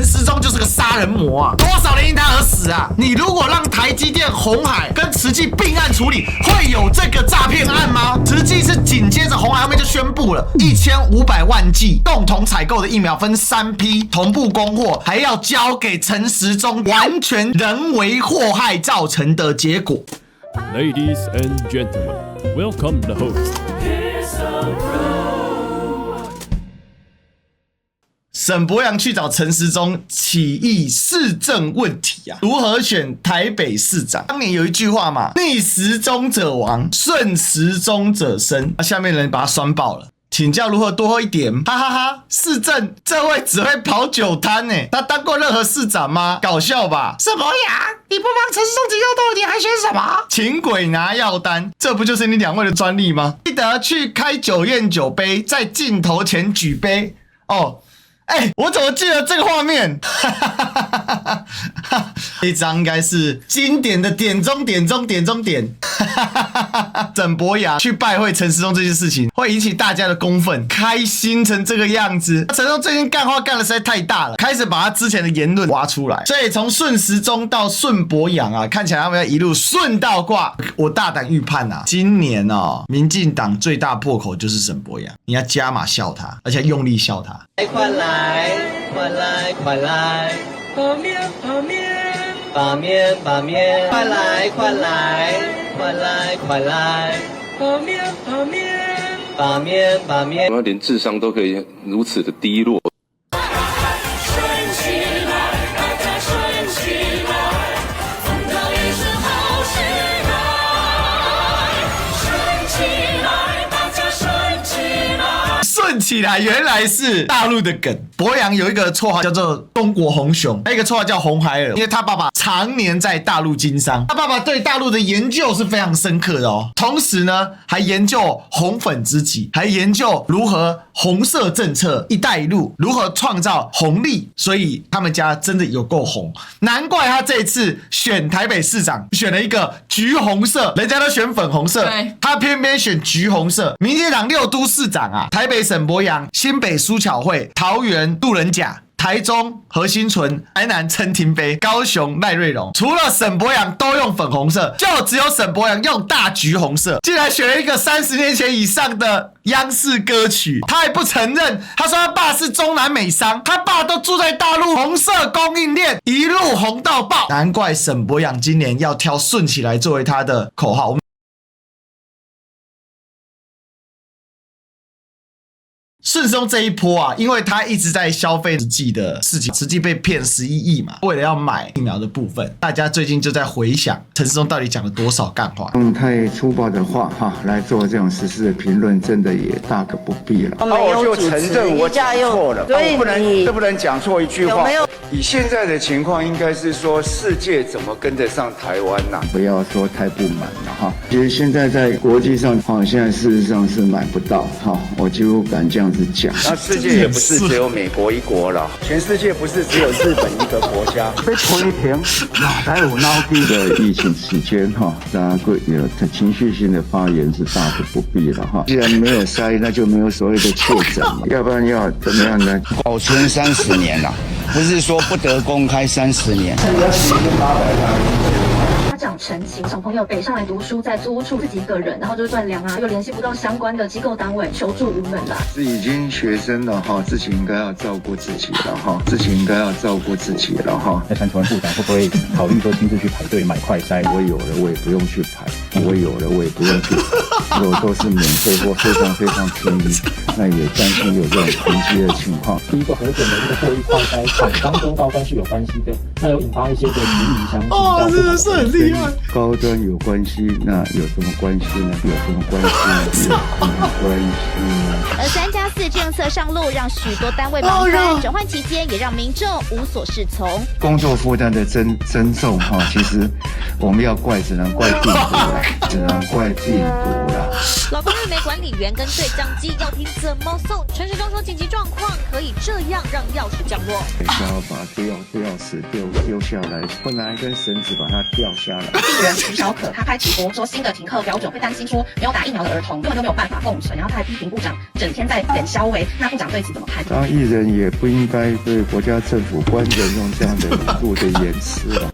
时中就是个杀人魔啊，多少人因他而死啊！你如果让台积电、鸿海跟慈济并案处理，会有这个诈骗案吗？慈济是紧接着鸿海后面就宣布了1500万剂共同采购的疫苗分3批同步供货，还要交给陈时中，完全人为祸害造成的结果。Ladies and gentlemen, welcome the host. 沈伯洋去找陈时中起议市政问题啊，如何选台北市长？当年有一句话嘛，逆时钟者亡，顺时钟者生。下面人把他酸爆了。请教如何多喝一点，哈哈哈！市政这位只会跑酒摊呢，他当过任何市长吗？搞笑吧！沈伯洋，你不帮陈时中解药豆，你还选什么？请鬼拿药单，这不就是你2位的专利吗？记得去开酒宴酒杯，在镜头前举杯哦。我怎么记得这个画面？这张应该是经典的点中点。沈伯洋去拜会陈时中这件事情，会引起大家的公愤，开心成这个样子。陈时中最近干话干的实在太大了，开始把他之前的言论挖出来。所以从顺时钟到顺伯洋啊，看起来他们要一路顺到挂。我大胆预判啊，今年民进党最大破口就是沈伯洋，你要加码笑他，而且用力笑他。快来，快来，快来，把面，把面，把面，把面，快来，快来，快来，快来，把面，把面，把面，把面。连智商都可以如此的低落。顺起来，原来是大陆的梗。伯洋有一个绰号叫做中国红熊，还有一个绰号叫红孩儿，因为他爸爸常年在大陆经商，他爸爸对大陆的研究是非常深刻的哦。同时呢，还研究红粉知己，还研究如何红色政策、一带一路如何创造红利，所以他们家真的有够红。难怪他这一次选台北市长，选了一个橘红色，人家都选粉红色，他偏偏选橘红色。民进党6都市长啊，台北沈伯洋、新北苏巧慧、桃园路人甲、台中何新纯、台南陈廷飞、高雄赖瑞荣，除了沈伯洋都用粉红色，就只有沈伯洋用大橘红色，竟然选了一个30年前以上的央视歌曲，他还不承认，他说他爸是中南美商，他爸都住在大陆，红色供应链一路红到爆，难怪沈伯洋今年要挑顺起来作为他的口号。顺时钟这一波啊，因为他一直在消费慈济的事情，慈济被骗11亿嘛，为了要买疫苗的部分，大家最近就在回想陈时中到底讲了多少干话。用太粗暴的话来做这种时事的评论，真的也大可不必了。我就承认我讲错了，所以不能讲错一句话。有没有？以现在的情况，应该是说世界怎么跟得上台湾呐？不要说太不满了哈。其实现在在国际上现在事实上是买不到我几乎敢这样子讲。那世界也不是只有美国一国了，全世界不是只有日本一个国家。被推平，哪有闹地的疫情期间大家会有情绪性的发言是大可不必了既然没有筛，那就没有所谓的确诊，要不然要怎么样呢？保存30年啦，不是说不得公开30年。家长陈情，小朋友北上来读书，在租屋处自己一个人，然后就是断粮啊，又联系不到相关的机构单位，求助无门啦。是已经学生了自己应该要照顾自己了自己应该要照顾自己了那陈传部长会不会考虑说亲自去排队买快筛？我有了，我也不用去排；我有了，我也不用去排。如果都是免费或非常非常便宜，那也担心有这种囤积的情况。第一个核准的这个获益快筛厂商跟高端是有关系的，那有引发一些的质疑相信。真的是很厉害。高端有关系，那有什么关系呢？有什么关系呢？有什么关系呢？而3+4政策上路，让许多单位忙翻，转换期间也让民众无所适从。工作负担的增重其实我们要怪只能怪病毒啦，只能怪病毒啦。老公日媒管理员跟对讲机要听怎么送？陈时中说紧急状况可以这样让钥匙降落。要把钥匙丢下来，不然跟绳子把它掉下来。艺人徐小可他开直播说新的停课标准会担心说没有打疫苗的儿童根本就没有办法共存，然后他还批评部长整天在冷消维，那部长对此怎么看？当艺人也不应该对国家政府官员用这样的程度的言辞了。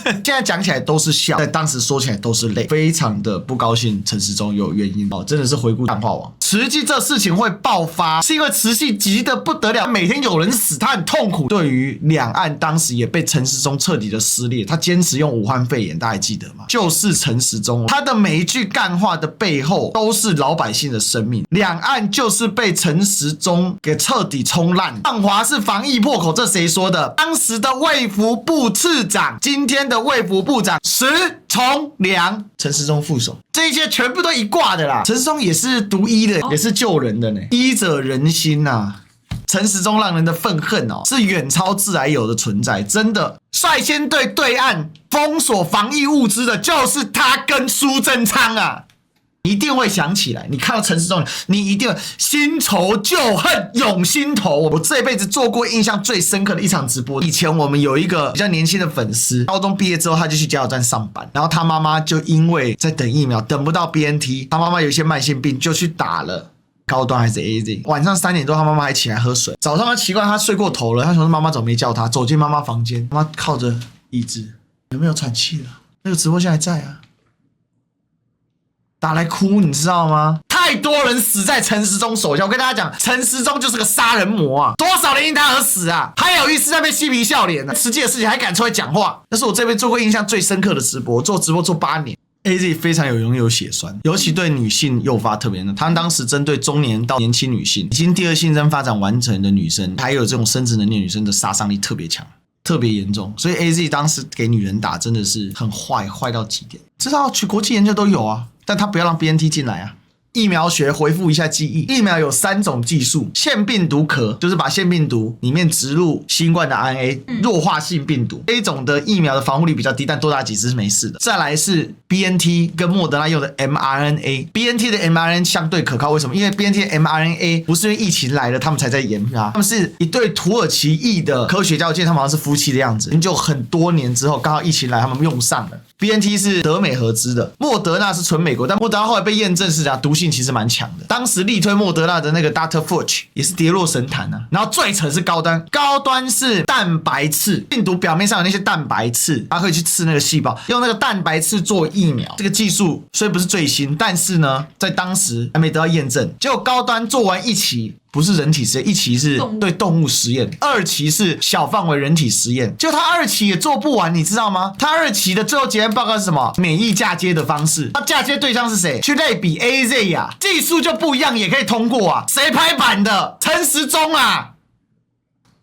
现在讲起来都是笑，在当时说起来都是泪，非常的不高兴。陈时中有原因哦，真的是回顾干话王。慈济这事情会爆发，是因为慈禧急得不得了，每天有人死，他很痛苦。对于两岸当时也被陈时中彻底的撕裂，他坚持用武汉肺炎，大家还记得吗？就是陈时中，他的每一句干话的背后都是老百姓的生命。两岸就是被陈时中给彻底冲烂。万华是防疫破口，这谁说的？当时的卫福部次长，今天的卫福部长石崇良，陈时中副手，这些全部都一挂的啦。陈时中也是读医的，也是救人的呢。医者仁心呐、陈时中让人的愤恨哦，是远超自来有的存在，真的。率先对对岸封锁防疫物资的，就是他跟苏贞昌啊。一定会想起来，你看到陈时中，你一定会新仇旧恨涌心头。我这辈子做过印象最深刻的一场直播，以前我们有一个比较年轻的粉丝，高中毕业之后他就去加油站上班，然后他妈妈就因为在等疫苗，等不到 BNT， 他妈妈有一些慢性病，就去打了高端还是 AZ。晚上3点多，他妈妈还起来喝水。早上他奇怪，他睡过头了，他想说妈妈怎么没叫他，走进妈妈房间，妈妈靠着椅子，有没有喘气了？那个直播间还在啊。打来哭，你知道吗？太多人死在陈时中手下。我跟大家讲，陈时中就是个杀人魔啊！多少人因他而死啊？还有一次在那边嬉皮笑脸呢，实际的事情还敢出来讲话，那是我这边做过印象最深刻的直播。做直播做8年。AZ 非常拥有血栓，尤其对女性诱发特别的。他们当时针对中年到年轻女性，已经第二性征发展完成的女生，还有这种生殖能力的女生的杀伤力特别强。特别严重，所以 AZ 当时给女人打真的是很坏，坏到极点。知道去国际研究都有啊，但他不要让 BNT 进来啊。疫苗学回复一下记忆，疫苗有3种技术，腺病毒壳就是把腺病毒里面植入新冠的 RNA， 弱化性病毒，这一种的疫苗的防护力比较低，但多打几次是没事的。再来是 BNT 跟莫德纳用的 mRNA，BNT 的 mRNA 相对可靠，为什么？因为 BNT 的 mRNA 不是因为疫情来了他们才在研发，他们是一对土耳其裔的科学家，我记得他们好像是夫妻的样子，研究很多年之后，刚好疫情来，他们用上了。BNT 是德美合资的，莫德纳是纯美国，但莫德纳后来被验证是这样，毒性其实蛮强的。当时力推莫德纳的那个 Dr. Fauci 也是跌落神坛啊。然后最扯是高端，高端是蛋白刺，病毒表面上有那些蛋白刺，它可以去刺那个细胞，用那个蛋白刺做疫苗。这个技术虽不是最新，但是呢，在当时还没得到验证。结果高端做完1期。不是人体实验，1期是对动物实验，2期是小范围人体实验。就他2期也做不完，你知道吗？他2期的最后结案报告是什么？免疫嫁接的方式。他嫁接对象是谁？去类比 AZ 呀、技术就不一样，也可以通过啊。谁拍板的？陈时中啊。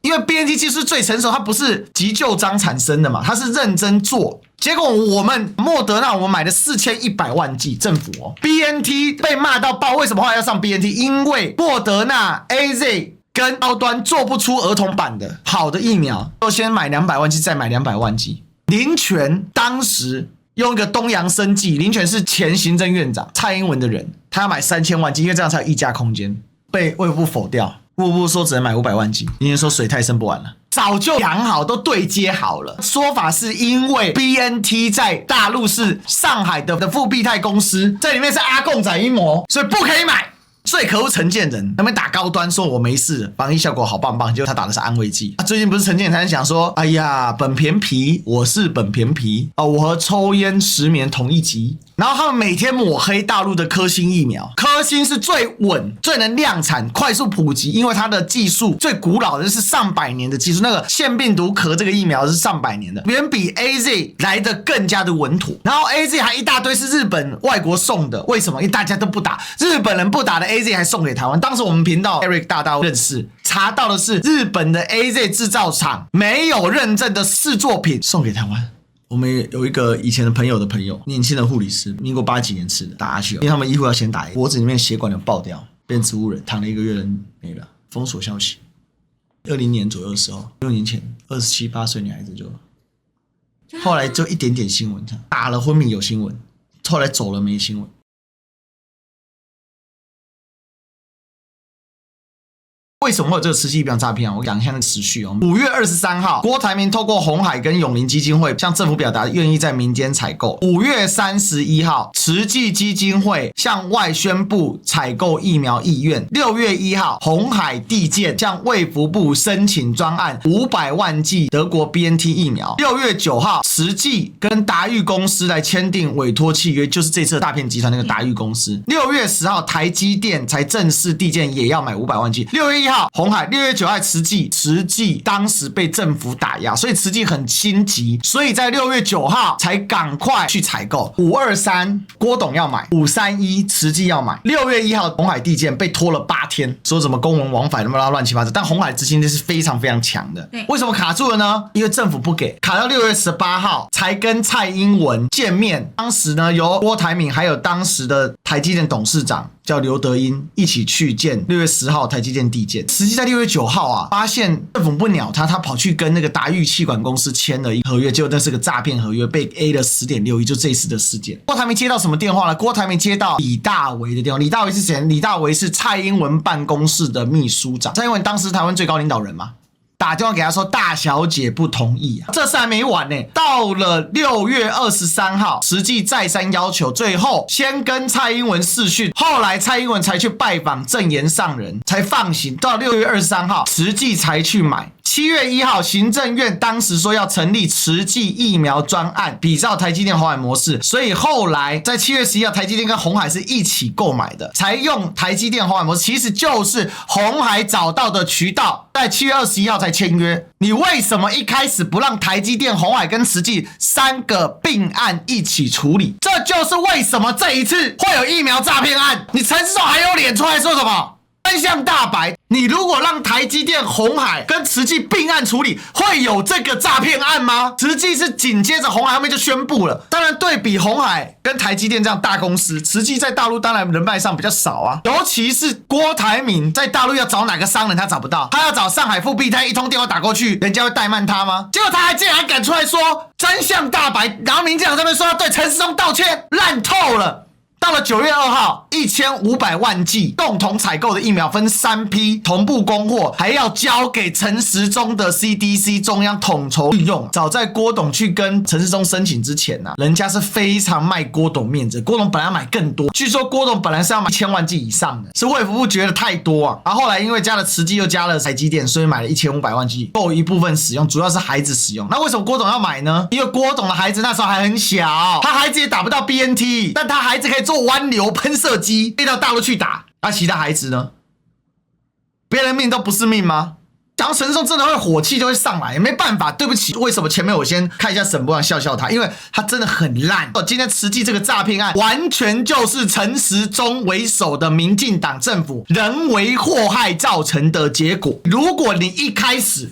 因为 BNT 技术最成熟，它不是急就章产生的嘛，它是认真做。结果我们莫德纳我们买了4100万剂，政府哦 ，BNT 被骂到爆，为什么后来要上 BNT？ 因为莫德纳 AZ 跟高端做不出儿童版的好的疫苗，就先买200万剂，再买200万剂。林权当时用一个东洋生技，林权是前行政院长蔡英文的人，他要买3000万剂，因为这样才有议价空间，被卫福部否掉。卫福部说只能买500万剂，今天说水太深不完了，早就养好，都对接好了。说法是因为 BNT 在大陆是上海的复必泰公司，这里面是阿共仔阴谋，所以不可以买。最可恶陈建仁，他们打高端说我没事，防疫效果好棒棒，结果他打的是安慰剂。最近不是陈建仁才想说，哎呀，本田皮，我是本田皮啊，我和抽烟10年同一级。然后他们每天抹黑大陆的科兴疫苗，科兴是最稳、最能量产、快速普及，因为它的技术最古老的是上百年的技术，那个腺病毒壳这个疫苗是上百年的，远比 AZ 来的更加的稳妥。然后 AZ 还一大堆是日本外国送的，为什么？因为大家都不打，日本人不打的 AZ 还送给台湾。当时我们频道 Eric 大大认识，查到的是日本的 AZ 制造厂没有认证的试作品送给台湾。我们有一个以前的朋友的朋友，年轻的护理师，民国80几年吃的，打下去，因为他们医护要先打，脖子里面血管有爆掉，变植物人，躺了1个月人没了，封锁消息。20年左右的时候，6年前27、8岁女孩子就，后来就一点点新闻，打了昏迷有新闻，后来走了没新闻。为什么会有这个慈济疫苗诈骗啊？我讲一下那个时序哦。5月23号，郭台铭透过鸿海跟永林基金会向政府表达愿意在民间采购。5月31号，慈济基金会向外宣布采购疫苗意愿。6月1号，鸿海地建向卫福部申请专案500万剂德国 BNT 疫苗。6月9号，慈济跟达裕公司来签订委托契约，就是这次诈骗集团那个达裕公司。6月10号，台积电才正式地建也要买500万剂。6月1号，鸿海；6月9号，慈济当时被政府打压，所以慈济很心急，所以在6月9号才赶快去采购。523郭董要买，531慈济要买。6月1号，鸿海地建被拖了8天，说什么公文往返，那么乱七八糟。但鸿海执行力是非常非常强的。为什么卡住了呢？因为政府不给，卡到6月18号才跟蔡英文见面。当时呢，由郭台铭还有当时的台积电董事长叫刘德英一起去见6月10号台积电地建。实际在6月9号啊，发现政府不鸟他跑去跟那个达裕气管公司签了一个合约，结果那是个诈骗合约，被 A 了10.6亿，就这一次的事件。郭台铭接到什么电话呢？郭台铭接到李大为的电话。李大为是谁？李大为是蔡英文办公室的秘书长，蔡英文当时台湾最高领导人嘛。打电话给他说大小姐不同意啊，这事还没完呢。到了6月23号，慈济再三要求，最后先跟蔡英文视讯，后来蔡英文才去拜访正言上人，才放行。到6月23号，慈济才去买。7月1号，行政院当时说要成立慈济疫苗专案，比照台积电鸿海模式，所以后来在7月11号，台积电跟鸿海是一起购买的，才用台积电鸿海模式，其实就是鸿海找到的渠道，在7月21号才签约。你为什么一开始不让台积电、鸿海跟慈济3个并案一起处理？这就是为什么这一次会有疫苗诈骗案。你陈时中还有脸出来说什么？真相大白，你如果让台积电、鸿海跟慈济并案处理，会有这个诈骗案吗？慈济是紧接着鸿海后面就宣布了。当然，对比鸿海跟台积电这样大公司，慈济在大陆当然人脉上比较少啊。尤其是郭台铭在大陆要找哪个商人，他找不到，他要找上海富碧泰，一通电话打过去，人家会怠慢他吗？结果他竟然还敢出来说真相大白，然后民进党这边说要对陈时中道歉，烂透了。到了9月2号，1500万剂共同采购的疫苗分3批同步供货，还要交给陈时中的 CDC 中央统筹运用。早在郭董去跟陈时中申请之前啊，人家是非常卖郭董面子，郭董本来要买更多，据说郭董本来是要买1000万剂以上的，是卫福部觉得太多啊，然后后来因为加了慈济又加了台积电，所以买了1500万剂，够一部分使用，主要是孩子使用。那为什么郭董要买呢？因为郭董的孩子那时候还很小，他孩子也打不到 BNT， 但他孩子可以做湾流喷射机飞到大陆去打，那其他孩子呢？别人命都不是命吗？讲到陈时中真的会火气就会上来，没办法，对不起。为什么前面我先看一下沈伯洋笑笑他，因为他真的很烂。今天慈济这个诈骗案，完全就是陈时中为首的民进党政府人为祸害造成的结果。如果你一开始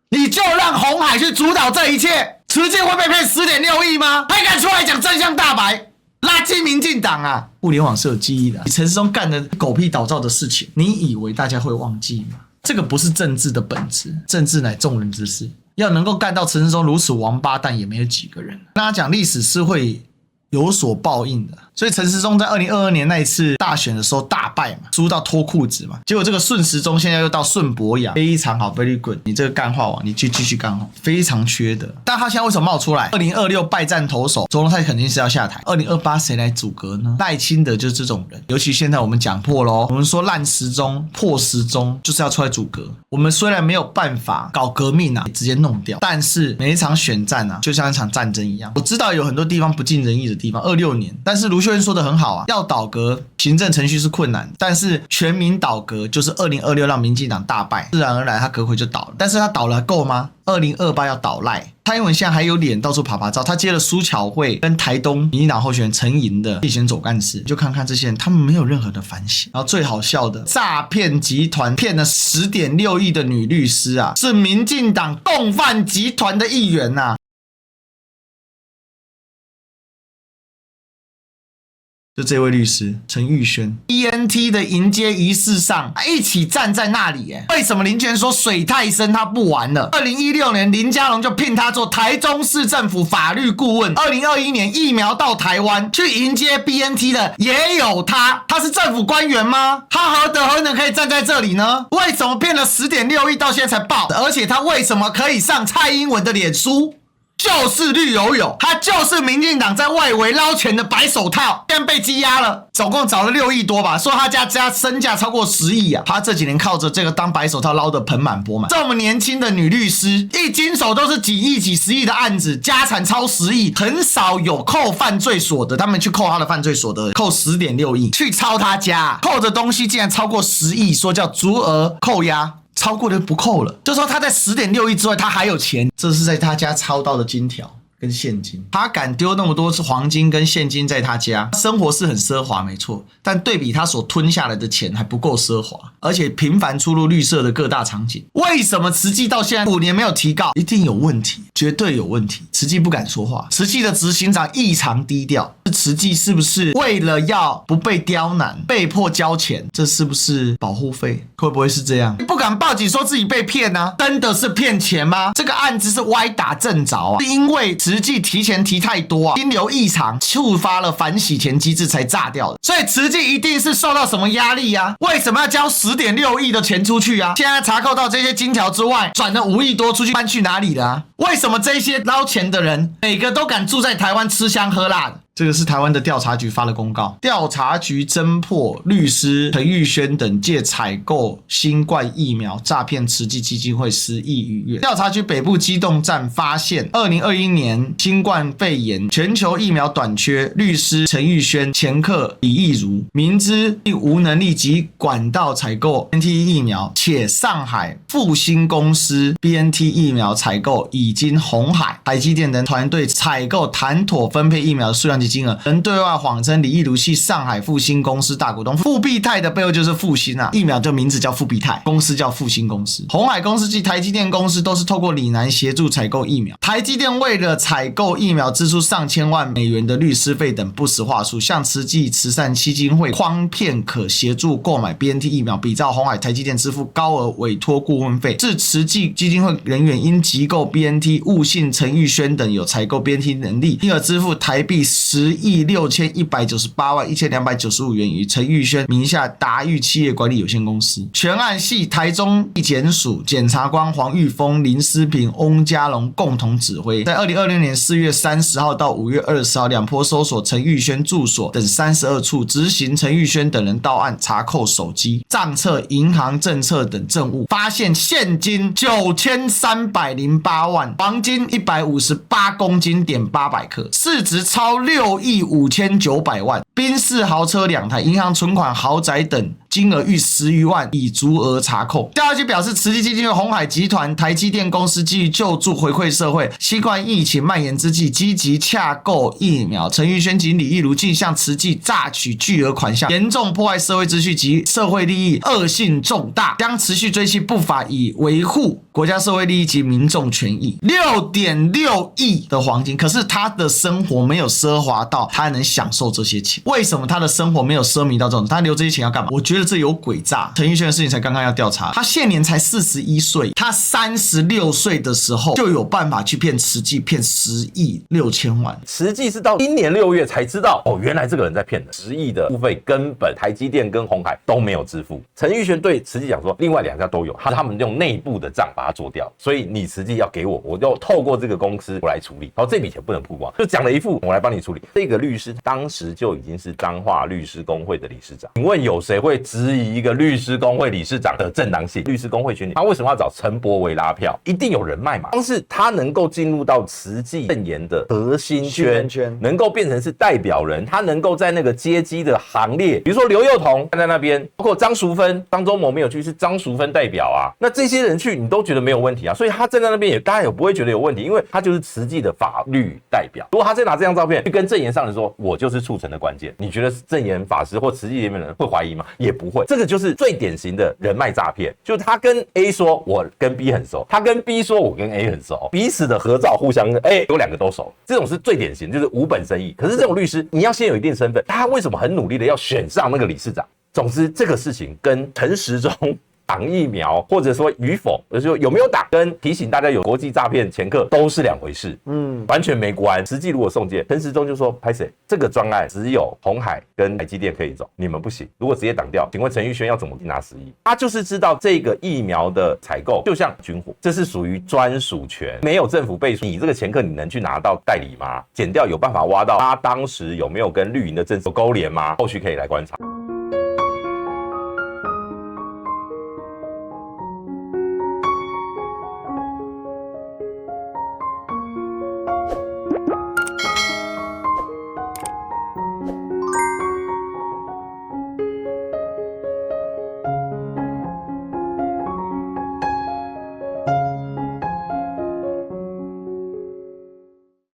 你就让鸿海去主导这一切，慈济会被骗10.6亿吗？还敢出来讲真相大白，垃圾民进党啊！互联网是有记忆的，陈时中干的狗屁倒灶的事情，你以为大家会忘记吗？这个不是政治的本质，政治乃众人之事。要能够干到陈时中如此王八蛋，也没有几个人。大家讲历史是会有所报应的，所以陈时中在2022年那一次大选的时候大败嘛，输到脱裤子嘛。结果这个顺时钟现在又到顺伯阳，非常好 ，very good。你这个干话王，你继续干话，非常缺德。但他现在为什么冒出来？2026败战投手，卓荣泰肯定是要下台。2028谁来阻隔呢？赖清德就是这种人。尤其现在我们讲破咯，我们说烂时钟、破时钟，就是要出来阻隔。我们虽然没有办法搞革命啊，直接弄掉，但是每一场选战啊，就像一场战争一样。我知道有很多地方不尽人意的地方，26年，但是卢秀燕说的很好啊，要倒阁行政程序是困难，但是全民倒阁就是2026让民进党大败，自然而然他阁揆就倒了。但是他倒了够吗？2028要倒赖。蔡英文现在还有脸到处爬爬照，他接了苏巧慧跟台东民进党候选人陈莹的竞选总干事，就看看这些人，他们没有任何的反省。然后最好笑的，诈骗集团骗了10.6亿的女律师啊，是民进党共犯集团的一员啊。就这位律师陈玉轩 ，BNT 的迎接仪式上一起站在那里。为什么林权说水太深他不玩了？2016年林佳龙就聘他做台中市政府法律顾问。2021年疫苗到台湾去迎接 BNT 的也有他，他是政府官员吗？他何德何能可以站在这里呢？为什么骗了10.6亿到现在才爆？而且他为什么可以上蔡英文的脸书？就是绿油油，他就是民进党在外围捞钱的白手套，现在被羁押了，总共找了6亿多吧，说他家身价超过10亿啊，他这几年靠着这个当白手套捞得盆满钵满。这么年轻的女律师，一经手都是几亿几十亿的案子，家产超10亿，很少有扣犯罪所得，他们去扣他的犯罪所得，扣10.6亿，去抄他家，扣的东西竟然超过10亿，说叫足额扣押。超过的不扣了，就说他在10.6亿之外，他还有钱，这是在他家抄到的金条跟现金。他敢丢那么多黄金跟现金在他家，生活是很奢华没错，但对比他所吞下来的钱还不够奢华，而且频繁出入绿色的各大场景。为什么慈济到现在5年没有提告？一定有问题，绝对有问题。慈济不敢说话，慈济的执行长异常低调。慈济是不是为了要不被刁难，被迫交钱？这是不是保护费？会不会是这样？不敢报警说自己被骗啊？真的是骗钱吗？这个案子是歪打正着啊，是因为慈济提前提太多啊，金流异常，触发了反洗钱机制才炸掉的。所以慈济一定是受到什么压力啊？为什么要交10.6亿的钱出去啊？现在查扣到这些金条之外，转了5亿多出去，搬去哪里了啊？为什么这些捞钱的人每个都敢住在台湾吃香喝辣的？这个是台湾的调查局发的公告，调查局侦破律师陈玉轩等借采购新冠疫苗诈骗慈济基金会10亿余元。调查局北部机动站发现，2021年新冠肺炎全球疫苗短缺，律师陈玉轩、前客李义如明知无能力及管道采购 BNT 疫苗，且上海复兴公司 BNT 疫苗采购已经鸿海、台积电等团队采购谈妥分配疫苗的数量金额，仍对外谎称李义如系上海复兴公司大股东。复必泰的背后就是复兴啊，疫苗就名字叫复必泰，公司叫复兴公司。鸿海公司及台积电公司都是透过李楠协助采购疫苗。台积电为了采购疫苗支出上千万美元的律师费等不实话术，向慈济慈善基金会诓骗可协助购买 BNT 疫苗，比照鸿海、台积电支付高额委托顾问费，致慈济基金会人员因急购 BNT 误信陈玉轩等有采购 BNT 能力，因而支付台币10亿6198万1295元于陈玉轩名下达裕企业管理有限公司。全案系台中地检署检察官黄玉峰、林思平、翁家龙共同指挥，在2026年4月30号到5月20号两波搜索陈玉轩住所等32处，执行陈玉轩等人到案查扣手机、账册、银行政策等证物，发现现金9308万，黄金158公斤点800克，市值超6亿5900万，宾士豪车2台，银行存款、豪宅等金额逾10余万，已足额查扣。调查局表示，慈济基金会、鸿海集团、台积电公司基于救助回馈社会，新冠疫情蔓延之际，积极洽购疫苗。陈玉轩及李义如竟向慈济榨取巨额款项，严重破坏社会秩序及社会利益，恶性重大，将持续追缉不法，以维护国家社会利益及民众权益。6.6亿的黄金，可是他的生活没有奢华到他能享受这些钱。为什么他的生活没有奢靡到这种？他留这些钱要干嘛？我觉得这有诡诈。陈玉轩的事情才刚刚要调查，他现年才41岁，他36岁的时候就有办法去骗慈济，骗10亿6千万。慈济是到今年6月才知道，哦，原来这个人在骗人，10亿的付费根本台积电跟鸿海都没有支付。陈玉轩对慈济讲说，另外2家都有，他们用内部的账把它做掉，所以你慈济要给我，我就透过这个公司我来处理，然后这笔钱不能曝光，就讲了一副我来帮你处理。这个律师当时就已经是彰化律师公会的理事长，请问有谁会质疑一个律师公会理事长的正当性？律师公会群里，他为什么要找陈柏惟拉票？一定有人脉嘛。光是他能够进入到慈济正言的核心圈，能够变成是代表人，他能够在那个阶级的行列，比如说刘宥彤站在那边，包括张淑芬，张忠谋没有去，是张淑芬代表啊。那这些人去，你都觉得没有问题啊，所以他站在那边也大家也不会觉得有问题，因为他就是慈济的法律代表。如果他再拿这张照片去跟证言上人说，我就是促成的关键。你觉得证言法师或慈济里面的人会怀疑吗？也不会。这个就是最典型的人脉诈骗，就他跟 A 说我跟 B 很熟，他跟 B 说我跟 A 很熟，彼此的合照互相有2个都熟，这种是最典型，就是无本生意。可是这种律师你要先有一定身份，他为什么很努力的要选上那个理事长？总之这个事情跟陈时中打疫苗，或者说与否，就是说有没有打，跟提醒大家有国际诈骗前科都是2回事，完全没关。实际如果送件，陈时中就说拍谁，这个专案只有鸿海跟台积电可以走，你们不行。如果直接挡掉，请问陈玉轩要怎么拿10亿？他就是知道这个疫苗的采购就像军火，这是属于专属权，没有政府背书，你这个前科你能去拿到代理吗？检调有办法挖到他当时有没有跟绿营的政策勾连吗？后续可以来观察。